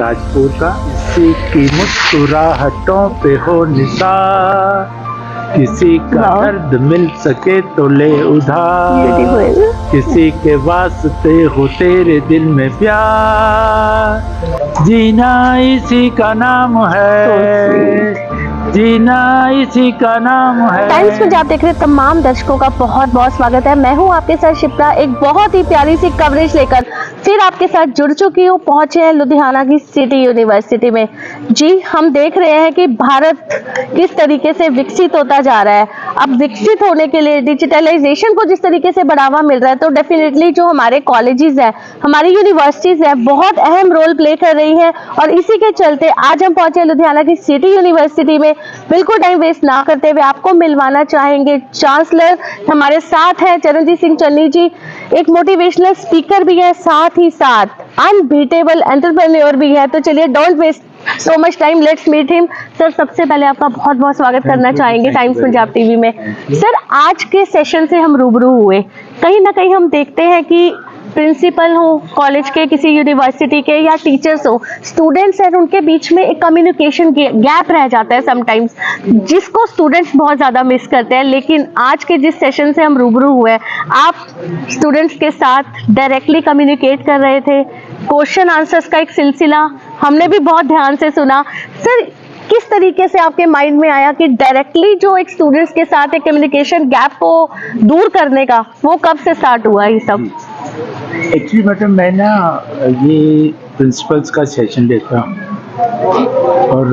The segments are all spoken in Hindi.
राजपुर का। किसी की मुस्कुराहटों पे हो निसार, किसी का दर्द मिल सके तो ले उधार, किसी के वास्ते हो तेरे दिल में प्यार, जीना इसी का नाम है, जीना इसी का नाम है। टाइम्स पंजाब देख रहे तमाम दर्शकों का बहुत बहुत स्वागत है। मैं हूं आपके साथ शिप्रा, एक बहुत ही प्यारी सी कवरेज लेकर फिर आपके साथ जुड़ चुकी हूं। पहुंचे हैं लुधियाना की सिटी यूनिवर्सिटी में। जी, हम देख रहे हैं कि भारत किस तरीके से विकसित होता जा रहा है। अब विकसित होने के लिए डिजिटलाइजेशन को जिस तरीके से बढ़ावा मिल रहा है, तो डेफिनेटली जो हमारे कॉलेजेस है, हमारी यूनिवर्सिटीज है, बहुत अहम रोल प्ले कर रही है। और इसी के चलते आज हम पहुंचे लुधियाना की सिटी यूनिवर्सिटी में। बिल्कुल टाइम वेस्ट ना करते हुए आपको मिलवाना चाहेंगे चांसलर हमारे साथ हैं, चरणजीत सिंह चन्नी जी। एक मोटिवेशनल स्पीकर भी है, साथ ही साथ अनबीटेबल एंटरप्रेन्योर भी है। तो चलिए, don't waste so much time, let's meet him. Sir, सबसे पहले आपका बहुत बहुत स्वागत करना चाहेंगे टाइम्स पंजाब टीवी में। सर, आज के सेशन से हम रूबरू हुए, कहीं ना कहीं हम देखते हैं कि प्रिंसिपल हो कॉलेज के, किसी यूनिवर्सिटी के, या टीचर्स हो, स्टूडेंट्स हैं, उनके बीच में एक कम्युनिकेशन गैप रह जाता है समटाइम्स, जिसको स्टूडेंट्स बहुत ज़्यादा मिस करते हैं। लेकिन आज के जिस सेशन से हम रूबरू हुए, आप स्टूडेंट्स के साथ डायरेक्टली कम्युनिकेट कर रहे थे। क्वेश्चन आंसर्स का एक सिलसिला हमने भी बहुत ध्यान से सुना। सर, किस तरीके से आपके माइंड में आया कि डायरेक्टली जो एक स्टूडेंट्स के साथ एक कम्युनिकेशन गैप को दूर करने का, वो कब से स्टार्ट हुआ ये सब? एक्चुअली मैडम, मैं ना ये प्रिंसिपल्स का सेशन लेता हूँ, और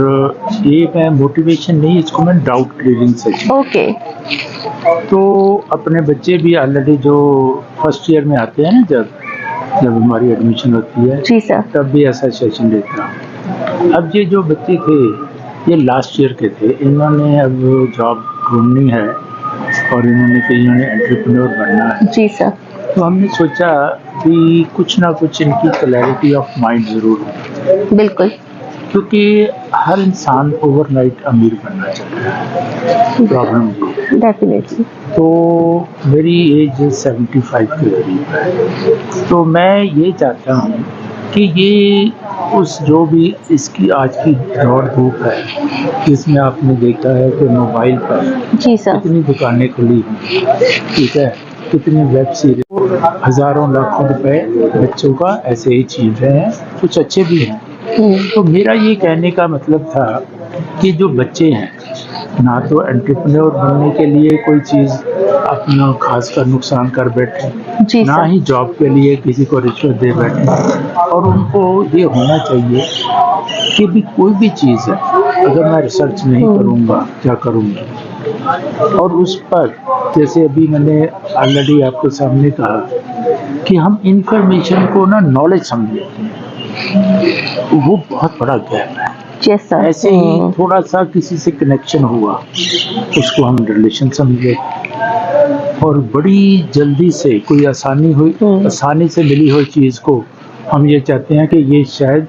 ये मैं मोटिवेशन नहीं, इसको मैं डाउट क्लियरिंग सेशन। ओके। तो अपने बच्चे भी ऑलरेडी जो फर्स्ट ईयर में आते हैं ना, जब हमारी एडमिशन होती है, जी सर, तब भी ऐसा सेशन लेता हूँ। अब ये जो बच्चे थे, ये लास्ट ईयर के थे, इन्होंने अब जॉब ढूंढनी है और इन्होंने कहीं एंटरप्रेन्योर बनना है। जी सर। तो हमने सोचा कि कुछ ना कुछ इनकी क्लैरिटी ऑफ माइंड ज़रूर हो, बिल्कुल, क्योंकि हर इंसान ओवरनाइट अमीर बनना चाहता है। प्रॉब्लम ये है। डेफिनेटली। तो मेरी एज 75 के करीब है, तो मैं ये चाहता हूँ कि ये उस जो भी इसकी आज की दौड़ धूप है, जिसमें आपने देखा है कि मोबाइल पर जी सर, कितनी दुकानें खुली हैं, ठीक है, कितनी वेब सीरीज, हजारों लाखों रुपए बच्चों का ऐसे ही छीन रहे हैं, कुछ अच्छे भी हैं। तो मेरा ये कहने का मतलब था कि जो बच्चे हैं, ना तो एंटरप्रेन्योर बनने के लिए कोई चीज़ अपना खास कर नुकसान कर बैठे, ना ही जॉब के लिए किसी को रिश्वत दे बैठे, और उनको ये होना चाहिए कि भी कोई भी चीज़ है, अगर मैं रिसर्च नहीं करूँगा क्या करूँगी, और उस पर जैसे अभी मैंने ऑलरेडी आपके सामने कहा कि हम इंफॉर्मेशन को ना नॉलेज समझते हैं, वो बहुत बड़ा गैप है। ऐसे ही थोड़ा सा किसी से कनेक्शन हुआ, उसको हम रिलेशन समझे, और बड़ी जल्दी से कोई आसानी से मिली हुई चीज़ को हम ये चाहते हैं कि ये शायद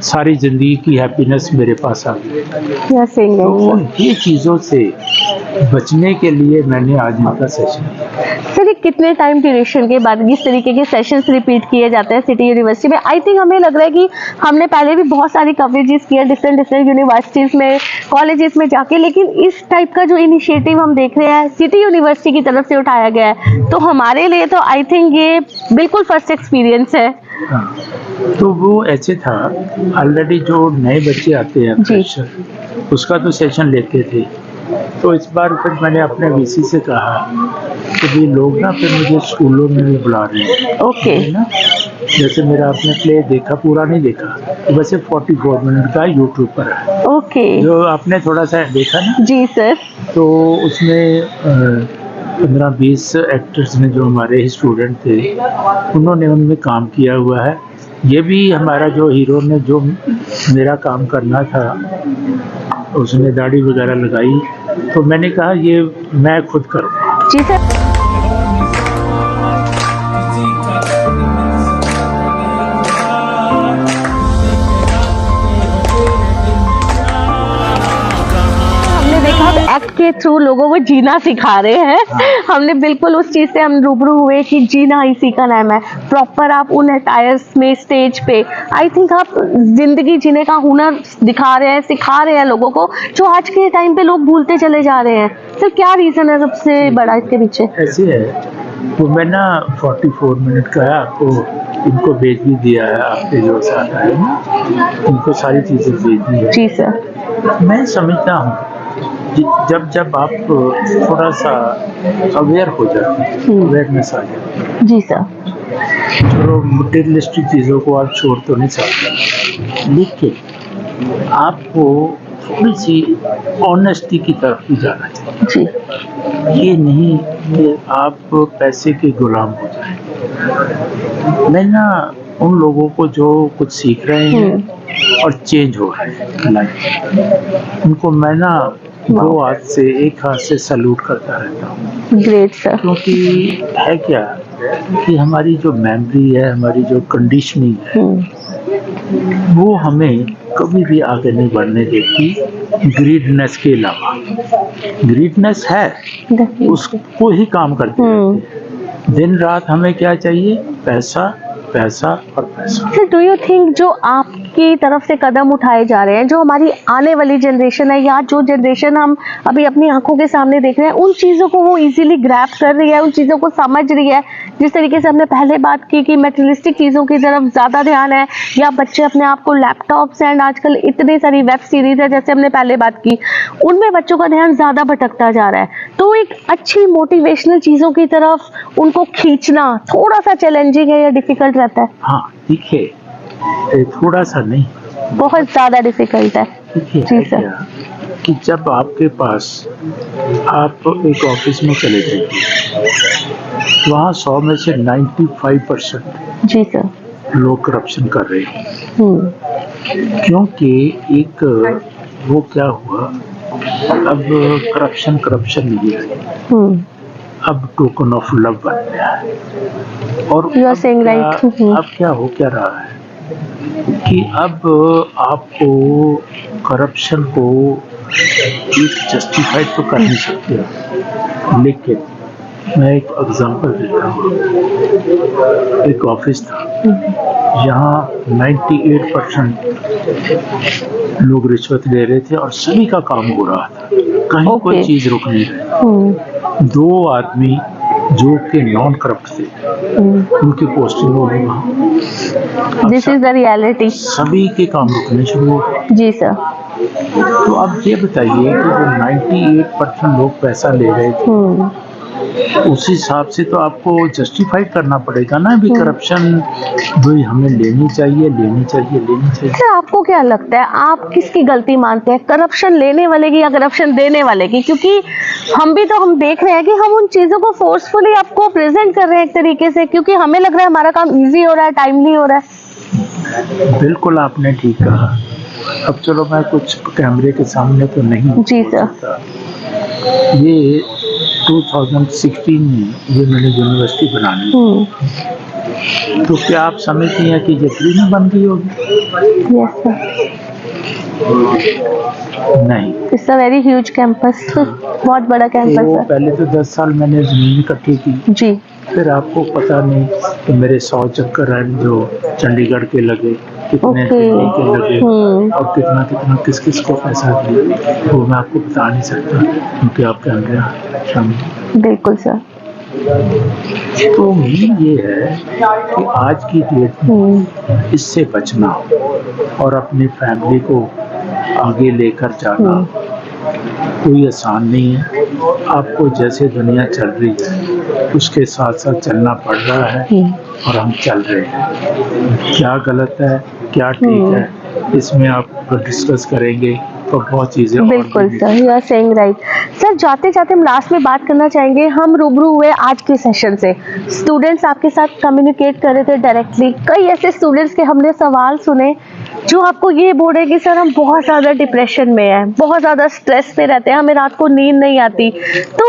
सारी ज़िंदगी की हैप्पीनेस मेरे पास आ गई। तो ये चीज़ों से बचने के लिए मैंने आज इनका सेशन किया। सर, कितने टाइम ड्यूरेशन के बाद इस तरीके के सेशंस रिपीट किए जाते हैं सिटी यूनिवर्सिटी में? आई थिंक हमें लग रहा है कि हमने पहले भी बहुत सारी कवरेजेस किए डिफरेंट यूनिवर्सिटीज़ में, कॉलेजेस में जाके, लेकिन इस टाइप का जो इनिशिएटिव हम देख रहे हैं सिटी यूनिवर्सिटी की तरफ से उठाया गया है, तो हमारे लिए तो आई थिंक ये बिल्कुल फर्स्ट एक्सपीरियंस है। हाँ, तो वो ऐसे था, ऑलरेडी जो नए बच्चे आते हैं फ्रेशर, उसका तो सेशन लेते थे। तो इस बार फिर मैंने अपने वीसी से कहा कि भी लोग ना फिर मुझे स्कूलों में भी बुला रहे हैं। ओके। ना, जैसे मेरा आपने प्ले देखा, पूरा नहीं देखा, तो वैसे 44 मिनट का यूट्यूब पर है। ओके। जो आपने थोड़ा सा देखा ना। जी सर। तो उसमें 15-20 एक्टर्स ने, जो हमारे स्टूडेंट थे, उन्होंने उनमें काम किया हुआ है। ये भी हमारा जो हीरो ने जो मेरा काम करना था, उसने दाढ़ी वगैरह लगाई, तो मैंने कहा ये मैं खुद करूँ। जी सर। हमने देखा एक्ट के थ्रू लोगों को जीना सिखा रहे हैं। हमने बिल्कुल उस चीज से हम रूबरू हुए कि जीना इसी का नाम है। प्रॉपर आप उन अटायर्स में स्टेज पे आई थिंक आप जिंदगी जीने का हुनर दिखा रहे हैं, सिखा रहे हैं लोगों को, जो आज के टाइम पे लोग भूलते चले जा रहे हैं। सर क्या रीजन है सबसे बड़ा इसके पीछे? ऐसे है तो मैं ना 44 मिनट का है, आपको इनको भेज भी दिया है, आपके जो साथ आए ना इनको सारी चीज़ें भेज दी है। जी सर। मैं समझता हूँ जब जब आप थोड़ा सा अवेयर हो जाते हैं, अवेयरनेस आ जाती है। जी सर। चलो मटेरियलिस्टिक चीज़ों को आप छोड़ तो नहीं सकते, लेकिन आपको थोड़ी सी ऑनेस्टी की तरफ भी जाना चाहिए। जी। ये नहीं कि आप पैसे के गुलाम हो जाए। मैं ना उन लोगों को जो कुछ सीख रहे हैं और चेंज हो रहे हैं लाइफ, उनको मैं ना दो हाथ से एक हाथ से सैल्यूट करता रहता हूँ। Great sir. क्योंकि है क्या कि हमारी जो मेमोरी है, हमारी जो कंडीशनिंग है, वो हमें कभी भी आगे नहीं बढ़ने देती ग्रीडनेस के अलावा। ग्रीडनेस है, उसको ही काम करते रहते हैं। दिन रात हमें क्या चाहिए? पैसा, पैसा और पैसा। सर डू यू थिंक जो आपकी तरफ से कदम उठाए जा रहे हैं, जो हमारी आने वाली जनरेशन है या जो जनरेशन हम अभी अपनी आंखों के सामने देख रहे हैं, उन चीज़ों को वो इजीली ग्रैब कर रही है, उन चीज़ों को समझ रही है? जिस तरीके से हमने पहले बात की कि मटेरियलिस्टिक चीज़ों की तरफ ज़्यादा ध्यान है, या बच्चे अपने आप को लैपटॉप्स एंड आजकल इतनी सारी वेब सीरीज है जैसे हमने पहले बात की, उनमें बच्चों का ध्यान ज़्यादा भटकता जा रहा है। तो एक अच्छी मोटिवेशनल चीज़ों की तरफ उनको खींचना थोड़ा सा चैलेंजिंग है या डिफिकल्ट रहता है? हाँ देखिए, थोड़ा सा नहीं, बहुत ज़्यादा डिफिकल्ट है। देखिए जी है सर। क्या कि जब आपके पास आप एक ऑफिस में चले जाइए, वहाँ 100 में से 95% जी सर। लोग करप्शन कर रहे हैं। क्योंकि एक वो क्या हुआ, अब करप्शन नहीं है, अब टोकन ऑफ लव बन गया है। और You are अब saying क्या, right. अब क्या हो क्या रहा है कि अब आपको करप्शन को एक जस्टिफाइड तो कर नहीं सकते, लेकिन मैं एक एग्जांपल देता हूँ। एक ऑफिस था जहाँ 98% लोग रिश्वत ले रहे थे और सभी का काम हो रहा था, कहीं कोई चीज रुक नहीं रही। दो आदमी जो कि नॉन करप्ट थे, उनकी पोस्टिंग हो गई। This is the reality. सभी के काम रुकने शुरू हो गए। जी सर। तो अब ये बताइए कि जो 98% लोग पैसा ले रहे थे, उस हिसाब से तो आपको जस्टिफाई करना पड़ेगा ना भी करप्शन भाई हमें लेनी चाहिए, लेनी चाहिए, लेनी चाहिए। सर आपको क्या लगता है, आप किसकी गलती मानते हैं, करप्शन लेने वाले की या करप्शन देने वाले की? क्योंकि हम देख रहे हैं कि हम उन चीजों को फोर्सफुली आपको प्रेजेंट कर रहे हैं एक तरीके से, क्योंकि हमें लग रहा है हमारा काम इजी हो रहा है, टाइमली हो रहा है। बिल्कुल आपने ठीक कहा। अब चलो मैं कुछ कैमरे के सामने तो नहीं जी बोल सर। सकता। ये 2016 में ये मैंने यूनिवर्सिटी बनानी, तो क्या आप समझती हैं कि ये फ्री में बन गई होगी? Yes sir. नहीं, it's a very huge campus, बहुत बड़ा कैंपस तो है। पहले तो 10 साल मैंने जमीन इकट्ठी की, जी। फिर आपको पता नहीं कि मेरे 100 चक्कर रन जो चंडीगढ़ के लगे, कितने दिल्ली के लगे, और कितना कितना किस किस को पैसा दिया, वो मैं आपको बता नहीं सकता क्योंकि आप कैमरे सामने। बिल्कुल सर। तो मेन ये है कि आज की डेट में इससे बचना और अपनी फैमिली को आगे लेकर जाना कोई आसान नहीं है। आपको जैसे दुनिया चल रही है उसके साथ साथ चलना पड़ रहा है और हम चल रहे हैं। क्या गलत है, क्या ठीक है, इसमें आप डिस्कस करेंगे तो बहुत चीजें। बिल्कुल sir, you are saying right. Sir जाते जाते हम लास्ट में बात करना चाहेंगे, हम रूबरू हुए आज के सेशन से, स्टूडेंट्स आपके साथ कम्युनिकेट कर रहे थे डायरेक्टली, कई ऐसे स्टूडेंट्स के हमने सवाल सुने जो आपको ये बोल रहे हैं कि सर हम बहुत ज़्यादा डिप्रेशन में हैं, बहुत ज़्यादा स्ट्रेस में रहते हैं, हमें रात को नींद नहीं आती, तो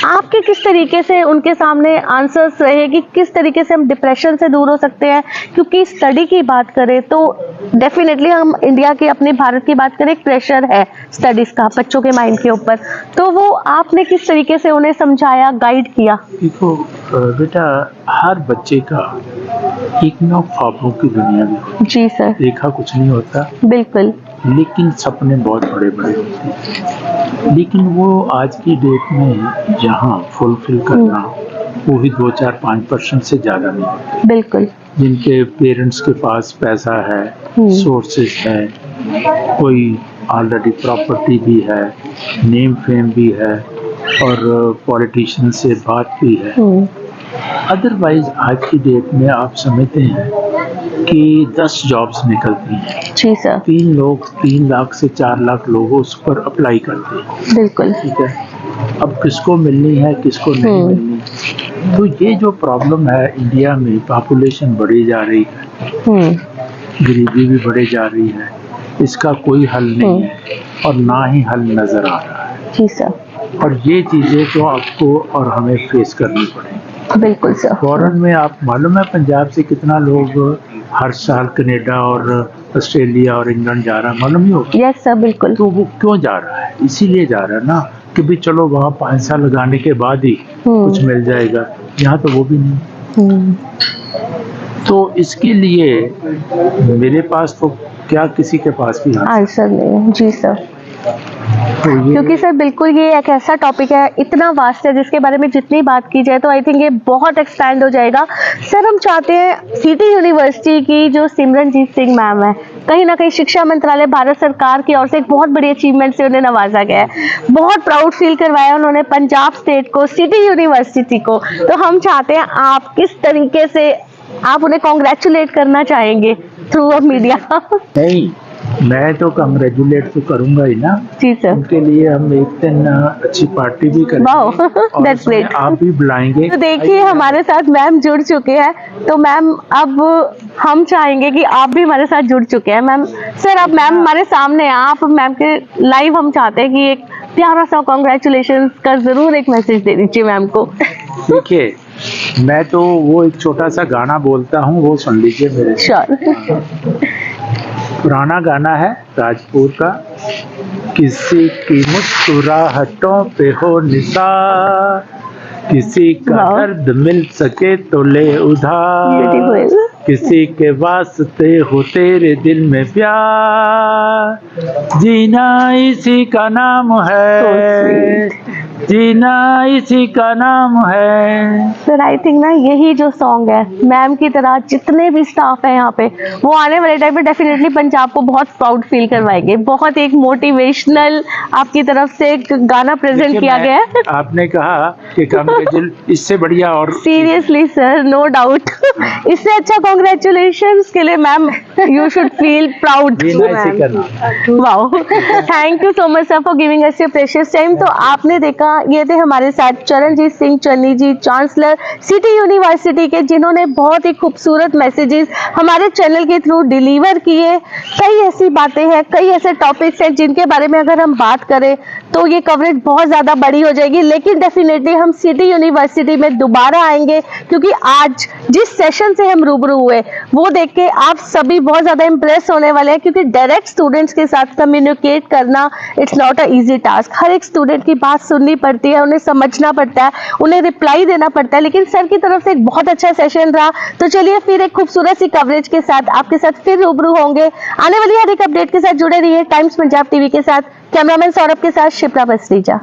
आपके किस तरीके से उनके सामने आंसर्स रहे कि किस तरीके से हम डिप्रेशन से दूर हो सकते हैं? क्योंकि स्टडी की बात करें तो डेफिनेटली हम इंडिया की, अपने भारत की बात करें, एक प्रेशर है स्टडीज़ का बच्चों के माइंड के ऊपर, तो वो आपने किस तरीके से उन्हें समझाया, गाइड किया? देखो बेटा, हर बच्चे का एक ना ख्वाबों की दुनिया में होती जी सर। है। देखा कुछ नहीं होता, बिल्कुल। लेकिन सपने बहुत बड़े बड़े होते हैं। लेकिन वो आज की डेट में यहाँ फुलफिल करना वो भी 2-4-5% से ज़्यादा नहीं होते। बिल्कुल। जिनके पेरेंट्स के पास पैसा है, सोर्सेज है, कोई ऑलरेडी प्रॉपर्टी भी है, नेम फेम भी है और पॉलिटिशियन से बात भी है। अदरवाइज आज की डेट में आप समझते हैं कि 10 जॉब्स निकलती हैं। जी सर। 3 लाख से 4 लाख लोग उस पर अप्लाई करते हैं। बिल्कुल। ठीक है, अब किसको मिलनी है किसको नहीं मिलनी। तो ये जो प्रॉब्लम है इंडिया में, पॉपुलेशन बढ़ी जा रही है, गरीबी भी बढ़ी जा रही है, इसका कोई हल नहीं है और ना ही हल नजर आ रहा है। जी सर। और ये चीजें तो आपको और हमें फेस करनी पड़ेगी। बिल्कुल सर। फॉरेन में आप मालूम है पंजाब से कितना लोग हर साल कनाडा और ऑस्ट्रेलिया और इंग्लैंड जा रहा है, मालूम ही होगा। यस सर, बिल्कुल। तो वो क्यों जा रहा है? इसीलिए जा रहा है ना कि भी चलो वहाँ 5 साल लगाने के बाद ही कुछ मिल जाएगा, यहाँ तो वो भी नहीं। तो इसके लिए मेरे पास तो क्या किसी के पास भी आंसर नहीं है। जी सर। तो क्योंकि सर बिल्कुल ये एक ऐसा टॉपिक है, इतना वास्ट है, जिसके बारे में जितनी बात की जाए तो आई थिंक ये बहुत एक्सपैंड हो जाएगा। सर हम चाहते हैं सिटी यूनिवर्सिटी की जो सिमरनजीत सिंह मैम है, कहीं ना कहीं शिक्षा मंत्रालय भारत सरकार की ओर से एक बहुत बड़ी अचीवमेंट से उन्हें नवाजा गया है, बहुत प्राउड फील करवाया उन्होंने पंजाब स्टेट को, सिटी यूनिवर्सिटी को। तो हम चाहते हैं आप किस तरीके से आप उन्हें कॉन्ग्रेचुलेट करना चाहेंगे थ्रू अ मीडिया? नहीं, मैं तो कंग्रेचुलेट तो करूंगा ही ना। जी सर। उनके लिए हम एक दिन अच्छी पार्टी भी करेंगे। वाओ, और दैट्स ग्रेट। आप भी बुलाएंगे। तो देखिए हमारे साथ मैम जुड़ चुके हैं, तो मैम अब हम चाहेंगे कि आप भी हमारे साथ जुड़ चुके हैं। मैम सर, अब मैम हमारे सामने हैं, आप मैम के लाइव हम चाहते हैं कि एक प्यारा सा कॉन्ग्रेचुलेशन का जरूर एक मैसेज दे दीजिए मैम को। देखिए, मैं तो वो एक छोटा सा गाना बोलता हूँ, वो सुन लीजिए मेरे। श्योर। पुराना गाना है राजपुर का। किसी की मुस्कुराहटों पे हो निसार, किसी का दर्द मिल सके तो ले उधार, किसी के वास्ते हो तेरे दिल में प्यार, जीना इसी का नाम है, जीना इसी का नाम है। सर आई थिंक ना यही जो सॉन्ग है, मैम की तरह जितने भी स्टाफ है यहाँ पे, वो आने वाले टाइम पे डेफिनेटली पंजाब को बहुत प्राउड फील करवाएंगे। बहुत एक मोटिवेशनल आपकी तरफ से एक गाना प्रेजेंट किया गया है। आपने कहा कि कांग्रेचुलेशन, इससे बढ़िया और सीरियसली सर, नो डाउट, इससे अच्छा कॉन्ग्रेचुलेशंस के लिए ma'am you should feel proud. Wow, thank you so much sir for giving us your precious time. तो आपने देखा, ये थे हमारे साथ चरणजीत सिंह चन्नी जी, चांसलर सिटी यूनिवर्सिटी के, जिन्होंने बहुत ही खूबसूरत मैसेजेस हमारे चैनल के थ्रू डिलीवर किए। कई ऐसी बातें हैं, कई ऐसे टॉपिक्स हैं जिनके बारे में अगर हम बात करें तो ये कवरेज बहुत ज़्यादा बड़ी हो जाएगी, लेकिन डेफिनेटली हम सिटी यूनिवर्सिटी में दोबारा आएंगे, क्योंकि आज जिस सेशन से हम रूबरू हुए वो देख के आप सभी बहुत ज़्यादा इंप्रेस होने वाले हैं, क्योंकि डायरेक्ट स्टूडेंट्स के साथ कम्युनिकेट करना it's not a easy task. हर एक स्टूडेंट की बात सुननी पड़ती है, उन्हें समझना पड़ता है, उन्हें रिप्लाई देना पड़ता है, लेकिन सर की तरफ से एक बहुत अच्छा सेशन रहा। तो चलिए फिर एक खूबसूरत सी कवरेज के साथ आपके साथ फिर रूबरू होंगे। आने वाली हर एक अपडेट के साथ जुड़े रहिए टाइम्स पंजाब टीवी के साथ। कैमरामैन सौरभ के साथ शिप्रा बसरीजा।